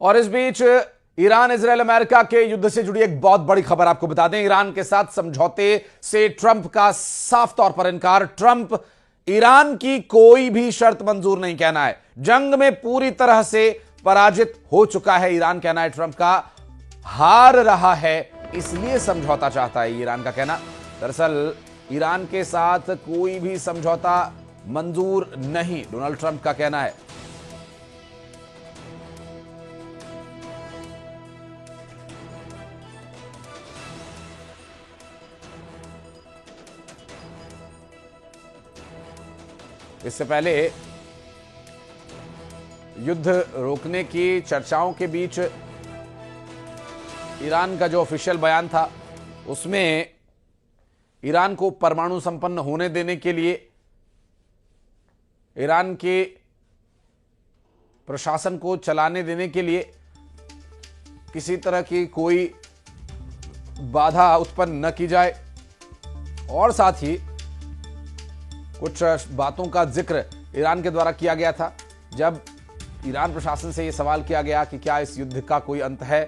और इस बीच Iran Israel America के युद्ध से जुड़ी एक बहुत बड़ी खबर आपको बता दें। ईरान के साथ समझौते से ट्रंप का साफ तौर पर इनकार। ट्रंप ईरान की कोई भी शर्त मंजूर नहीं, कहना है जंग में पूरी तरह से पराजित हो चुका है ईरान, कहना है ट्रंप का, हार रहा है इसलिए समझौता चाहता है ईरान का कहना। दरअसल ईरान के साथ कोई भी समझौता मंजूर नहीं, डोनाल्ड ट्रंप का कहना है। इससे पहले युद्ध रोकने की चर्चाओं के बीच ईरान का जो ऑफिशियल बयान था उसमें ईरान को परमाणु संपन्न होने देने के लिए ईरान के प्रशासन को चलाने देने के लिए किसी तरह की कोई बाधा उत्पन्न न की जाए, और साथ ही कुछ बातों का जिक्र ईरान के द्वारा किया गया था। जब ईरान प्रशासन से यह सवाल किया गया कि क्या इस युद्ध का कोई अंत है,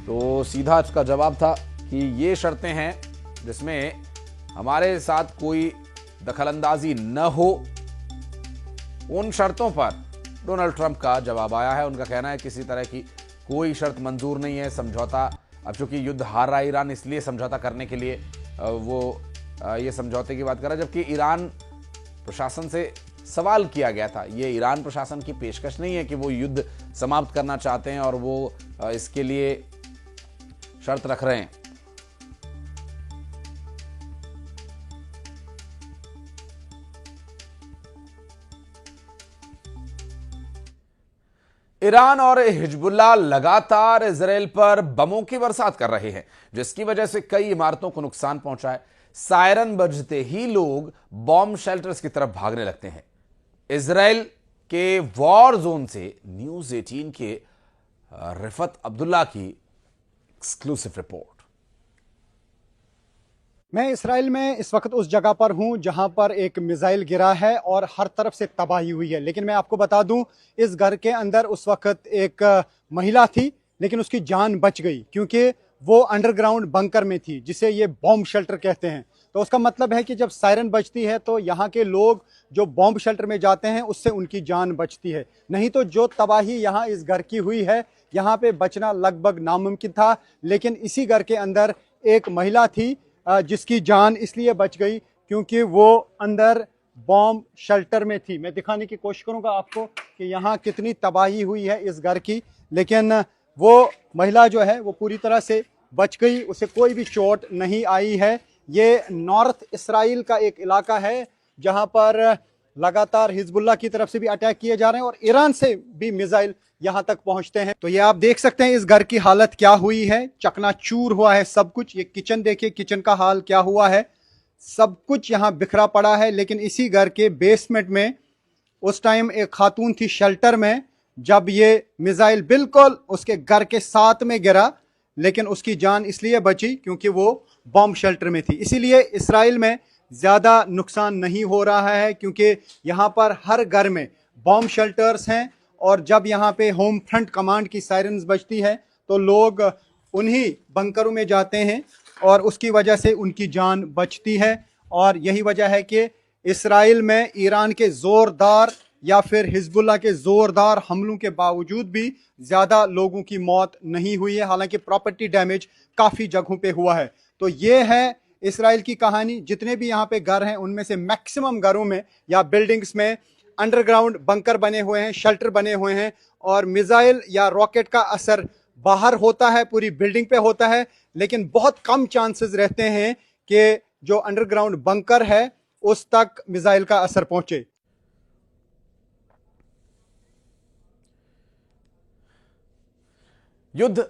तो सीधा इसका जवाब था कि ये शर्तें हैं जिसमें हमारे साथ कोई दखलंदाजी न हो। उन शर्तों पर डोनाल्ड ट्रंप का जवाब आया है। उनका कहना है किसी तरह की कोई शर्त मंजूर नहीं है। समझौता, अब चूंकि युद्ध हार रहा है ईरान, इसलिए समझौता करने के लिए वो ये समझौते की बात कर रहा है, जबकि ईरान प्रशासन से सवाल किया गया था। ये ईरान प्रशासन की पेशकश नहीं है कि वो युद्ध समाप्त करना चाहते हैं और वो इसके लिए शर्त रख रहे हैं। ईरान और हिजबुल्लाह लगातार इजराइल पर बमों की बरसात कर रहे हैं, जिसकी वजह से कई इमारतों को नुकसान पहुंचा है। सायरन बजते ही लोग बॉम्ब शेल्टर्स की तरफ भागने लगते हैं। इजराइल के वॉर जोन से न्यूज 18 के रिफत अब्दुल्ला की एक्सक्लूसिव रिपोर्ट। मैं इसराइल में इस वक्त उस जगह पर हूं जहां पर एक मिसाइल गिरा है और हर तरफ से तबाही हुई है। लेकिन मैं आपको बता दूं, इस घर के अंदर उस वक्त एक महिला थी, लेकिन उसकी जान बच गई क्योंकि वो अंडरग्राउंड बंकर में थी, जिसे ये बॉम्ब शेल्टर कहते हैं। तो उसका मतलब है कि जब सायरन बजती है तो यहाँ के लोग जो बॉम्ब शेल्टर में जाते हैं उससे उनकी जान बचती है। नहीं तो जो तबाही यहाँ इस घर की हुई है, यहाँ पे बचना लगभग नामुमकिन था। लेकिन इसी घर के अंदर एक महिला थी जिसकी जान इसलिए बच गई क्योंकि वो अंदर बॉम्ब शेल्टर में थी। मैं दिखाने की कोशिश करूंगा आपको कि यहाँ कितनी तबाही हुई है इस घर की, लेकिन वो महिला जो है वो पूरी तरह से बच गई, उसे कोई भी चोट नहीं आई है। ये नॉर्थ इसराइल का एक इलाका है जहाँ पर लगातार हिजबुल्लाह की तरफ से भी अटैक किए जा रहे हैं और ईरान से भी मिसाइल यहाँ तक पहुँचते हैं। तो ये आप देख सकते हैं इस घर की हालत क्या हुई है, चकनाचूर हुआ है सब कुछ। ये किचन देखिए, किचन का हाल क्या हुआ है, सब कुछ यहाँ बिखरा पड़ा है। लेकिन इसी घर के बेसमेंट में उस टाइम एक खातून थी शेल्टर में, जब ये मिसाइल बिल्कुल उसके घर के साथ में गिरा, लेकिन उसकी जान इसलिए बची क्योंकि वो बॉम्ब शेल्टर में थी। इसीलिए इसराइल में ज़्यादा नुकसान नहीं हो रहा है क्योंकि यहाँ पर हर घर में बॉम्ब शेल्टर्स हैं। और जब यहाँ पे होम फ्रंट कमांड की सायरन्स बजती है तो लोग उन्हीं बंकरों में जाते हैं और उसकी वजह से उनकी जान बचती है। और यही वजह है कि इसराइल में ईरान के ज़ोरदार या फिर हिजबुल्लाह के ज़ोरदार हमलों के बावजूद भी ज़्यादा लोगों की मौत नहीं हुई है, हालांकि प्रॉपर्टी डैमेज काफ़ी जगहों पे हुआ है। तो ये है इसराइल की कहानी। जितने भी यहाँ पे घर हैं उनमें से मैक्सिमम घरों में या बिल्डिंग्स में अंडरग्राउंड बंकर बने हुए हैं, शेल्टर बने हुए हैं, और मिसाइल या रॉकेट का असर बाहर होता है, पूरी बिल्डिंग पे होता है, लेकिन बहुत कम चांसेस रहते हैं कि जो अंडरग्राउंड बंकर है उस तक मिसाइल का असर पहुंचे। युद्ध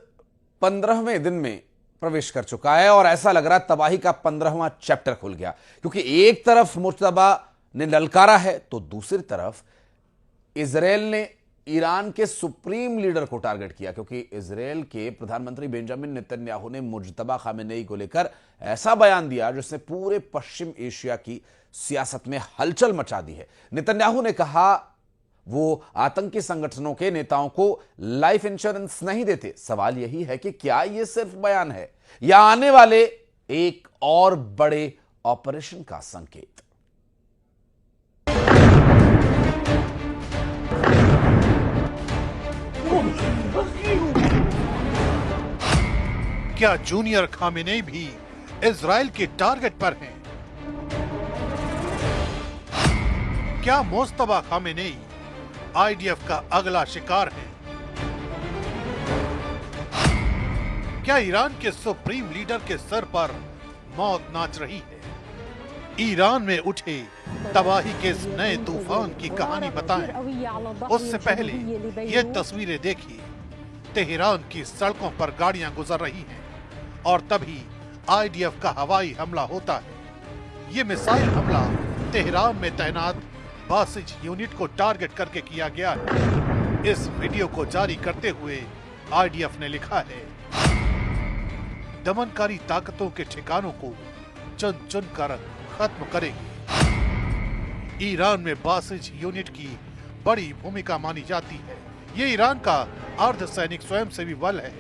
15वें दिन में प्रवेश कर चुका है और ऐसा लग रहा है तबाही का 15वां चैप्टर खुल गया, क्योंकि एक तरफ मुश्तबा ने ललकारा है तो दूसरी तरफ इजराइल ने ईरान के सुप्रीम लीडर को टारगेट किया, क्योंकि इजराइल के प्रधानमंत्री बेंजामिन नेतन्याहू ने मुज्तबा खामेनेई को लेकर ऐसा बयान दिया जिसने पूरे पश्चिम एशिया की सियासत में हलचल मचा दी है। नेतन्याहू ने कहा वो आतंकी संगठनों के नेताओं को लाइफ इंश्योरेंस नहीं देते। सवाल यही है कि क्या यह सिर्फ बयान है या आने वाले एक और बड़े ऑपरेशन का संकेत। क्या जूनियर खामेनेई भी इजराइल के टारगेट पर हैं? क्या मुस्तफा खामेनेई आईडीएफ का अगला शिकार है? क्या ईरान के सुप्रीम लीडर के सर पर मौत नाच रही है? ईरान में उठे तबाही के इस नए तूफान की कहानी बताएं। उससे पहले ये तस्वीरें देखिए। तेहरान की सड़कों पर गाड़ियां गुजर रही हैं और तभी आईडीएफ का हवाई हमला होता है। ये मिसाइल हमला तेहरान में तैनात बासिज यूनिट को टारगेट करके किया गया है। इस वीडियो को जारी करते हुए आईडीएफ ने लिखा है, दमनकारी ताकतों के ठिकानों को चुन चुन कर खत्म करेगी। ईरान में बासिज यूनिट की बड़ी भूमिका मानी जाती है। ये ईरान का अर्धसैनिक स्वयंसेवी बल है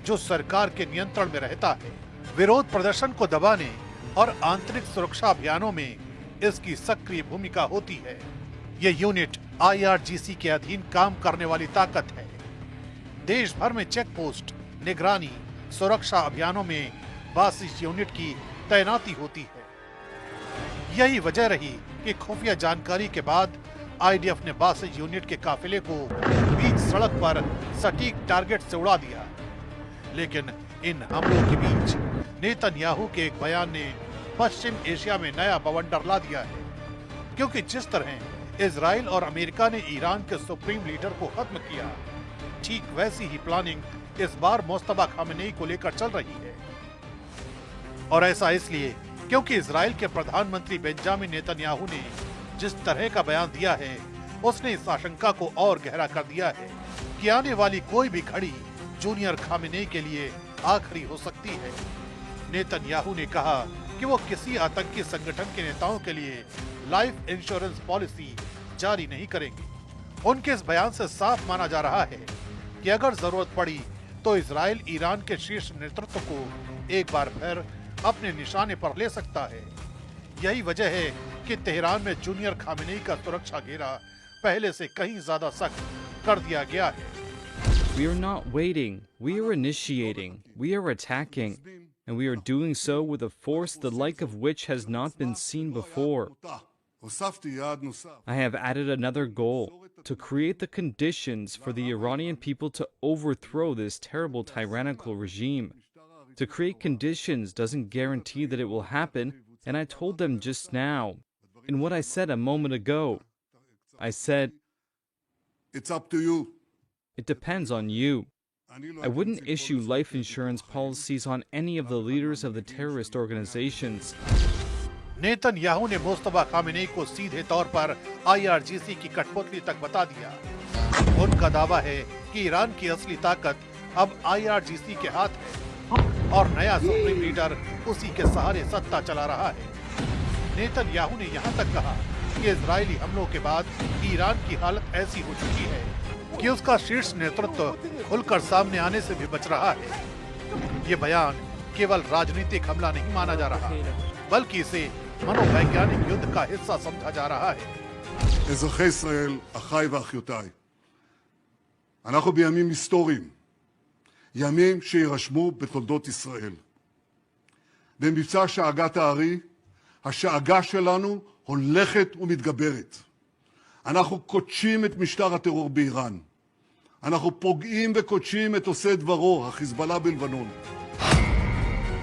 जो सरकार के नियंत्रण में रहता है। विरोध प्रदर्शन को दबाने और आंतरिक सुरक्षा अभियानों में इसकी सक्रिय भूमिका होती है। ये यूनिट आईआरजीसी के अधीन काम करने वाली ताकत है। देश भर में चेक पोस्ट, निगरानी, सुरक्षा अभियानों में बासिज यूनिट की तैनाती होती है। यही वजह रही कि खुफिया जानकारी के बाद आईडीएफ ने बासिज यूनिट के काफिले को बीच सड़क पर सटीक टारगेट से उड़ा दिया। लेकिन इन हमलों के बीच नेतन्याहू के एक बयान ने पश्चिम एशिया में नया बवंडर ला दिया है, क्योंकि जिस तरह इजराइल और अमेरिका ने ईरान के सुप्रीम लीडर को खत्म किया, ठीक वैसी ही प्लानिंग इस बार मुस्तफा खामेनेई को लेकर चल रही है। और ऐसा इसलिए क्योंकि इजराइल के प्रधानमंत्री बेंजामिन नेतन्याहू ने जिस तरह का बयान दिया है, उसने इस आशंका को और गहरा कर दिया है कि आने वाली कोई भी घड़ी जूनियर खामेनेई के लिए आखिरी हो सकती है। नेतन्याहू ने कहा कि वो किसी आतंकी संगठन के नेताओं के लिए लाइफ इंश्योरेंस पॉलिसी जारी नहीं करेंगे। उनके इस बयान से साफ माना जा रहा है कि अगर जरूरत पड़ी तो इजराइल ईरान के शीर्ष नेतृत्व को एक बार फिर अपने निशाने पर ले सकता है। यही वजह है कि तेहरान में जूनियर खामेनेई का सुरक्षा घेरा पहले से कहीं ज्यादा सख्त कर दिया गया है। We are not waiting. We are initiating. We are attacking. And we are doing so with a force the like of which has not been seen before. I have added another goal, to create the conditions for the Iranian people to overthrow this terrible tyrannical regime. To create conditions doesn't guarantee that it will happen, and I told them just now, in what I said a moment ago. I said, it's up to you. It depends on you. I wouldn't issue life insurance policies on any of the leaders of the terrorist organizations. Netanyahu ने Mustafa Khamenei को सीधे तौर पर IRGC की कठपुतली तक बता दिया। उनका दावा है कि ईरान की असली ताकत अब आईआरजीसी के हाथ है और नया सुप्रीम लीडर उसी के सहारे सत्ता चला रहा है। नेतन्याहू ने यहाँ तक कहा कि इजरायली हमलों के बाद ईरान की हालत ऐसी हो चुकी है कि उसका शीर्ष नेतृत्व खुलकर सामने आने से भी बच रहा है। ये बयान केवल राजनीतिक हमला नहीं माना जा रहा, बल्कि इसे मनोवैज्ञानिक युद्ध का हिस्सा समझा जा रहा है। אזרחי ישראל, אחיי ואחיותיי, אנחנו בימים היסטוריים, ימים שירשמו בתולדות ישראל. במבצע שאגת הארי, השאגה שלנו הולכת ומתגברת. אנחנו קודשים את משטר הטרור באיראן. אנחנו פוגעים וקודשים את עושה דברו, החיזבאללה בלבנון.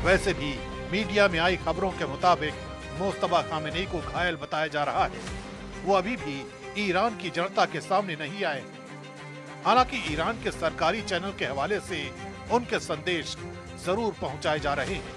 वैसे भी मीडिया में आई खबरों के मुताबिक मुस्तफा खामेनेई को घायल बताया जा रहा है। वो अभी भी ईरान की जनता के सामने नहीं आए। हालांकि ईरान के सरकारी चैनल के हवाले से उनके संदेश जरूर पहुंचाए जा रहे हैं।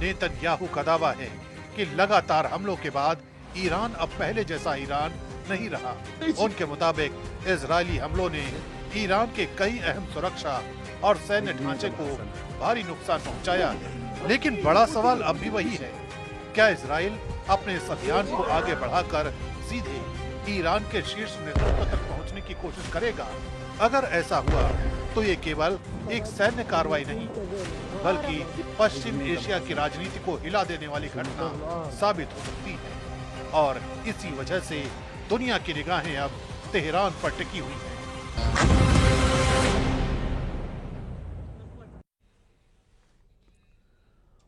नेतन्याहू का दावा है कि लगातार हमलों के बाद ईरान अब पहले जैसा ईरान नहीं रहा। उनके मुताबिक इजरायली हमलों ने ईरान के कई अहम सुरक्षा और सैन्य ढांचे को भारी नुकसान पहुंचाया है। लेकिन बड़ा सवाल अब भी वही है, क्या इजराइल अपने इस अभियान को आगे बढ़ाकर सीधे ईरान के शीर्ष नेतृत्व तक पहुंचने की कोशिश करेगा? अगर ऐसा हुआ तो ये केवल एक सैन्य कार्रवाई नहीं, बल्कि पश्चिम एशिया की राजनीति को हिला देने वाली घटना साबित हो सकती है। और इसी वजह से दुनिया की निगाहें अब तेहरान पर टिकी हुई हैं।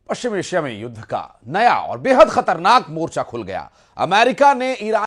पश्चिम एशिया में युद्ध का नया और बेहद खतरनाक मोर्चा खुल गया। अमेरिका ने ईरान